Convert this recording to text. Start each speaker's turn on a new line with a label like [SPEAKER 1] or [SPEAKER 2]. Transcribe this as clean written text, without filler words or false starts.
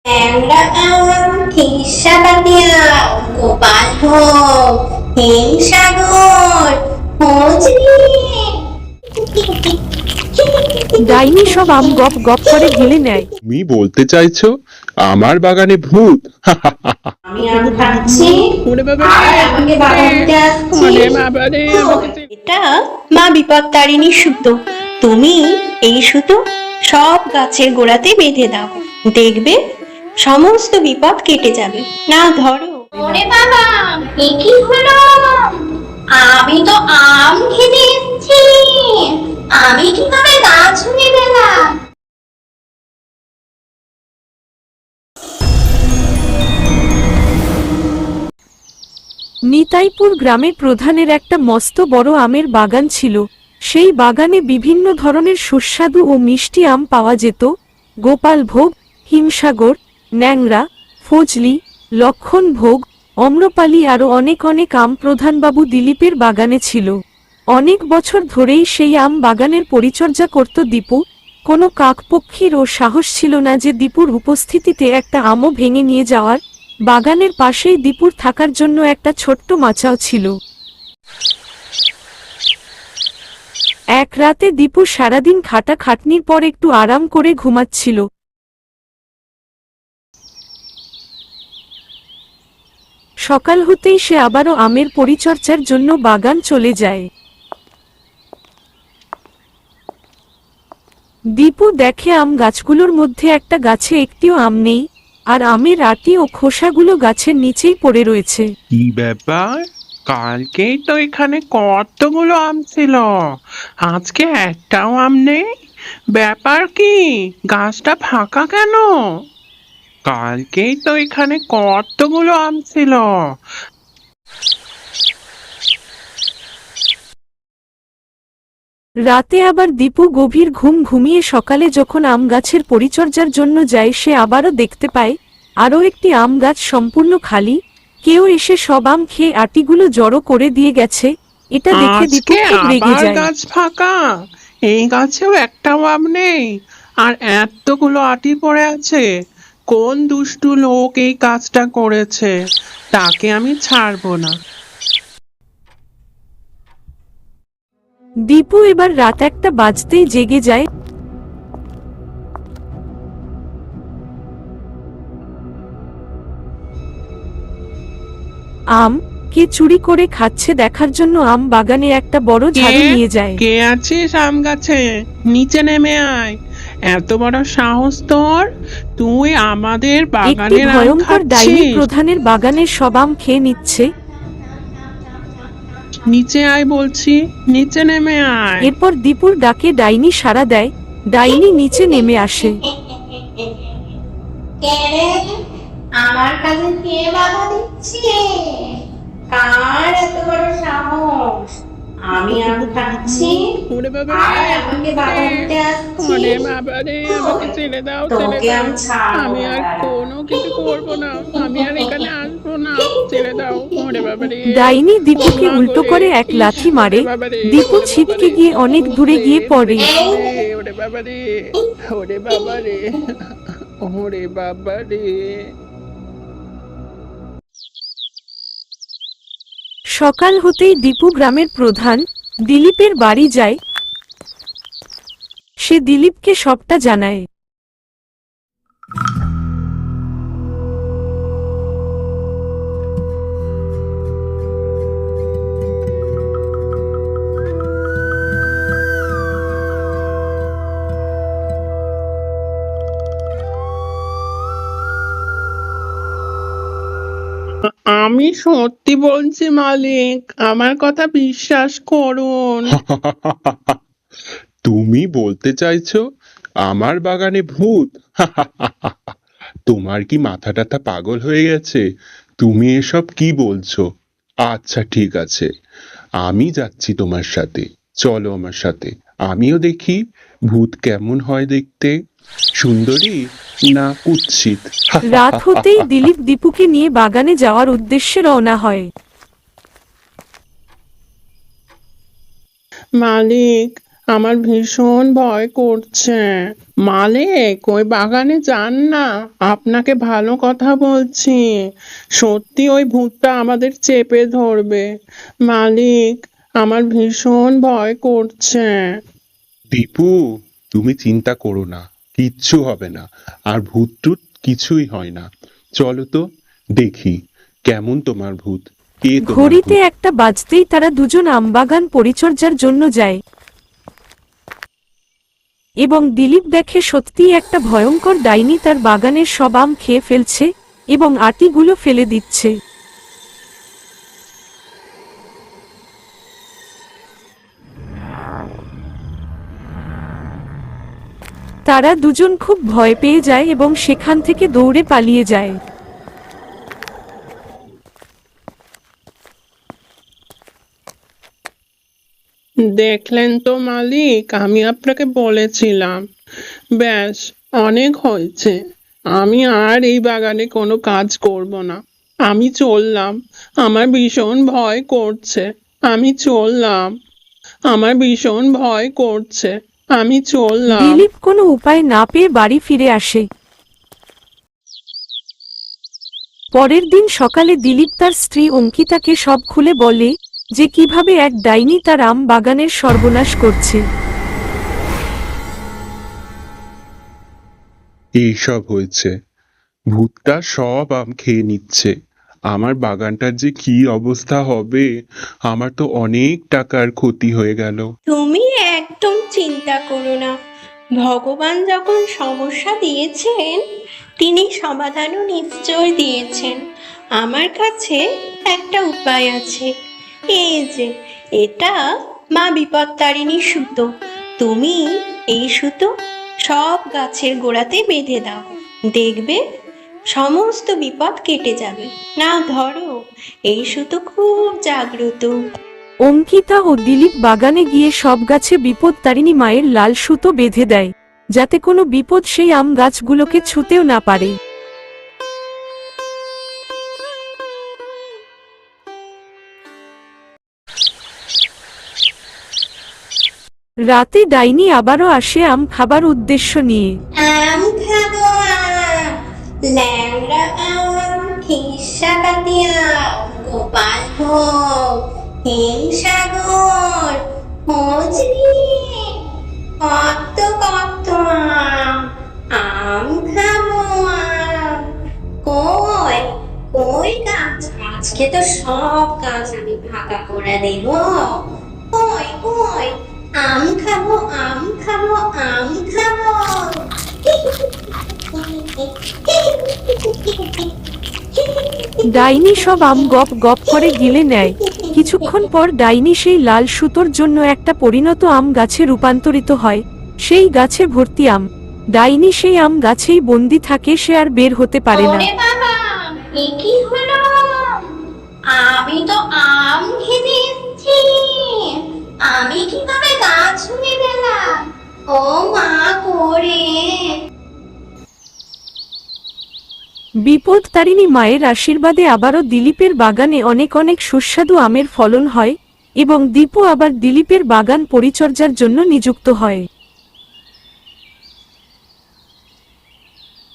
[SPEAKER 1] ট্যাংরা আম, হিংসাবাদী আম, গোপাল ভোগ, হিমসাগর, ফজলি।
[SPEAKER 2] ডাইনি সব আম গপ গপ করে গিলে নেয়।
[SPEAKER 3] তুমি বলতে চাইছো আমার বাগানে ভূত?
[SPEAKER 1] আমি আম খাচ্ছি
[SPEAKER 4] ওরে বাবা
[SPEAKER 1] আর
[SPEAKER 4] রে,
[SPEAKER 1] আমাকে বাধা দিতে আসছিস?
[SPEAKER 4] ওরে বাবা রে, আমাকে ছেড়ে-
[SPEAKER 2] এটা মা বিপত্তারিণী সুতো। তুমি এই সুতো সব গাছের গোড়াতে বেঁধে দাও, দেখবে সমস্ত বিপদ কেটে যাবে। না ধরো।
[SPEAKER 1] ওরে বাবা, এ কি হলো? আমি তো আম খেতে এসেছি, আমি কিভাবে গাছ হয়ে গেলাম?
[SPEAKER 2] নিতাইপুর গ্রামের প্রধানের একটা মস্ত বড় আমের বাগান ছিল। সেই বাগানে বিভিন্ন ধরনের সুস্বাদু ও মিষ্টি আম পাওয়া যেত। গোপাল ভোগ, হিমসাগর, ন্যাংরা, ফজলি, লক্ষণ ভোগ, অম্রপালি আরও অনেক অনেক আম প্রধানবাবু দিলীপের বাগানে ছিল। অনেক বছর ধরেই সেই আম বাগানের পরিচর্যা করত দীপু। কোনো কাকপক্ষীরও সাহস ছিল না যে দীপুর উপস্থিতিতে একটা আমও ভেঙে নিয়ে যাওয়ার। বাগানের পাশেই দীপুর থাকার জন্য একটা ছোট্ট মাচাও ছিল। এক রাতে দীপু সারাদিন খাটাখাটনির পর একটু আরাম করে ঘুমাচ্ছিল। সকাল হতেই সে আবারও আমের পরিচর্যার জন্য বাগান চলে যায়। দীপু দেখে আম গাছগুলোর মধ্যে একটা গাছে একটিও আম নেই, আর আমের আটি ও খোসাগুলো গাছের নিচেই পড়ে রয়েছে।
[SPEAKER 4] কি ব্যাপার? কালকেই তো এখানে কতগুলো আম ছিল, আজকে একটাও আম নেই। ব্যাপার কি? গাছটা ফাঁকা কেন? কালকেই তো এখানে কতগুলো আম ছিল।
[SPEAKER 2] রাতে আবার দীপু গভীর ঘুম ঘুমিয়ে সকালে যখন আম গাছের পরিচর্যার জন্য যায় সে আবারও দেখতে পায় আরও একটি আম গাছ সম্পূর্ণ খালি। কেউ এসে সব আম খেয়ে আটিগুলো জড়ো করে দিয়ে গেছে। এটা দেখে দীপু
[SPEAKER 4] আজকে
[SPEAKER 2] খুব রেগে
[SPEAKER 4] আবার
[SPEAKER 2] যায়।
[SPEAKER 4] গাছ ফাঁকা, এই গাছেও একটাও আম নেই, আর এতগুলো আটি পড়ে আছে। কোন দুষ্টু লোক এই কাজটা করেছে? তাকে আমি ছাড়বো না।
[SPEAKER 2] দীপু এবার রাত একটা বাজতেই জেগে যায়। আম কে চুরি করে খাচ্ছে দেখার জন্য আম বাগানে একটা বড় ঝাড়ু নিয়ে যায়।
[SPEAKER 4] কে আছিস আম গাছে? নিচে নেমে আয়। এত বড় সাহস তোর! তুই আমাদের
[SPEAKER 2] একটি
[SPEAKER 4] বাগানের আম
[SPEAKER 2] ভয়ঙ্কর ডাইনি
[SPEAKER 4] খাচ্ছিস?
[SPEAKER 2] প্রধানের বাগানের সব আম খেয়ে নিচ্ছে।
[SPEAKER 4] নিচে আয় বলছি, নিচে নেমে আয়।
[SPEAKER 2] এরপর দীপুর ডাকে ডাইনি সাড়া দেয়। ডাইনি নিচে নেমে আসে।
[SPEAKER 1] কে রে? আমার কাছে কে বাধা দিচ্ছে? কার এত বড় সাহস? আমি আম খাচ্ছি
[SPEAKER 4] ওরে বাবা
[SPEAKER 1] আর
[SPEAKER 4] রে,
[SPEAKER 1] আমাকে বাধা দিতে
[SPEAKER 4] ওরে
[SPEAKER 1] আসছিস?
[SPEAKER 4] বাবা রে, আমাকে ছেড়ে দাও, ছেড়ে
[SPEAKER 1] তোকে
[SPEAKER 4] দাও।
[SPEAKER 1] আমি ছাড়বো
[SPEAKER 4] আমি
[SPEAKER 1] না
[SPEAKER 4] আর
[SPEAKER 1] দাঁড়া।
[SPEAKER 4] কোনো কিছু করবো না, আমি আর এখানে আসবো না। ছেড়ে দাও, ওরে বাবা রে।
[SPEAKER 2] ডাইনি দীপুকে
[SPEAKER 4] ওমা
[SPEAKER 2] উল্টো
[SPEAKER 4] গো রে,
[SPEAKER 2] করে এক
[SPEAKER 4] ইস,
[SPEAKER 2] লাথি মারে।
[SPEAKER 4] ওরে বাবা রে,
[SPEAKER 2] দীপু
[SPEAKER 4] ওরে বাবা
[SPEAKER 2] ছিটকে
[SPEAKER 4] রে,
[SPEAKER 2] গিয়ে অনেক দূরে
[SPEAKER 4] ওরে,
[SPEAKER 2] গিয়ে পড়ে।
[SPEAKER 4] ওরে বাবা রে, ওরে বাবা রে, ওরে বাবা রে, ওরে বাবা রে।
[SPEAKER 2] সকাল হতেই দীপু গ্রামের প্রধান দিলীপের বাড়ি যায়। সে দিলীপকে সবটা জানায়।
[SPEAKER 4] আমি সত্যি বলছি মালিক, আমার কথা বিশ্বাস করুন।
[SPEAKER 3] তুমি বলতে চাইছো আমার বাগানে ভূত? তোমার কি মাথা টাথা পাগল হয়ে গেছে? তুমি এসব কি বলছো? আচ্ছা ঠিক আছে, আমি যাচ্ছি তোমার সাথে। চলো আমার সাথে, আমিও দেখি ভূত কেমন হয় দেখতে, সুন্দরী না কুৎসিত।
[SPEAKER 2] রাত হতেই দিলীপ দীপুকে নিয়ে বাগানে যাওয়ার উদ্দেশ্যে রওনা হয়।
[SPEAKER 4] মালিক, আমার ভীষণ ভয় করছে। মালিক, ওই বাগানে যান না, আপনাকে ভালো কথা বলছি। সত্যি ওই ভূতটা আমাদের চেপে ধরবে। মালিক, আমার ভীষণ ভয় করছে।
[SPEAKER 3] দীপু, তুমি চিন্তা করো না, কিচ্ছু হবে না। আর ভূত টুত কিছুই হয় না। চলো তো দেখি কেমন তোমার ভূত, কে তোমার
[SPEAKER 2] ঘড়িতে
[SPEAKER 3] ভূত।
[SPEAKER 2] একটা বাজতেই তারা দুজন আমবাগান পরিচর্যার জন্য যায় এবং দিলীপ দেখে সত্যিই একটা ভয়ঙ্কর ডাইনি তার বাগানের সব আম খেয়ে ফেলছে এবং আটিগুলো ফেলে দিচ্ছে। তারা দুজন খুব ভয় পেয়ে যায় এবং সেখান থেকে দৌড়ে পালিয়ে যায়।
[SPEAKER 4] দেখলেন তো মালিক, আমি আপনাকে বলেছিলাম। ব্যাস, অনেক হয়েছে। আমি আর এই বাগানে কোনো কাজ করব না। আমি চললাম। আমার ভীষণ ভয় করছে। আমি চললাম। আমার ভীষণ ভয় করছে। আমি চললাম।
[SPEAKER 2] দিলীপ কোনো উপায় না পেয়ে বাড়ি ফিরে আসে। পরের দিন সকালে দিলীপ তার স্ত্রী অঙ্কিতাকে সব খুলে বলে যে কিভাবে এক ডাইনি তার আম বাগানের সর্বনাশ করছে।
[SPEAKER 3] এইসব হয়েছে, ভূতটা সব আম খেয়ে নিচ্ছে। আমার বাগানটার যে কি অবস্থা হবে, আমার তো অনেক টাকার ক্ষতি হয়ে গেল।
[SPEAKER 5] তুমি একদম চিন্তা করো না। ভগবান যখন সমস্যা দিয়েছেন, তিনি সমাধানও নিশ্চয় দিয়েছেন। আমার কাছে একটা উপায় আছে। এই যে, এটা মা বিপত্তারিণী সুতো। তুমি এই সুতো সব গাছের গোড়াতে বেঁধে দাও, দেখবে সমস্ত বিপদ কেটে যাবে। না, ধরো, এই সুতো খুব জাগ্রত।
[SPEAKER 2] অঙ্কিতা ও দিলীপ বাগানে গিয়ে সব গাছে বিপদতারিণী মায়ের লাল সুতো বেঁধে দেয়, যাতে কোনো বিপদ সেই আম গাছগুলোকে ছুঁতেও না পারে। রাতে ডাইনি আবারও আসে আম খাবার উদ্দেশ্য নিয়ে।
[SPEAKER 1] আম খাবো আম, ল্যাংড়া আম, খিসা আম, গোপাল ভোগ, হিমসাগর, ফজলি, কত কত আম। আম খাবো আম। কই কই গাছ, আজকে তো সব গাছ আমি ফাঁকা করে দেব। কই কই, আম খাবো আম খাবো আম খাবো।
[SPEAKER 2] ডাইনি সব আম গপ গপ করে গিলে নেয়। কিছুক্ষণ পর ডাইনি সেই লাল সুতোর জন্য একটা পরিণত আম গাছে রূপান্তরিত হয়। সেই গাছে ভর্তি আম। ডাইনি সেই আম গাছেই বন্দি থাকে, সে আর বের হতে পারে না।
[SPEAKER 1] ওরে বাবা, এ কি হলো? আমি তো আম খেতে এসেছি। আমি কিভাবে গাছ ছুঁয়ে গেলাম? ও মা করে।
[SPEAKER 2] বিপদতারিণী মায়ের আশীর্বাদে আবারও দিলীপের বাগানে অনেক অনেক সুস্বাদু আমের ফলন হয় এবং দীপু আবার দিলীপের বাগান পরিচর্যার জন্য নিযুক্ত হয়।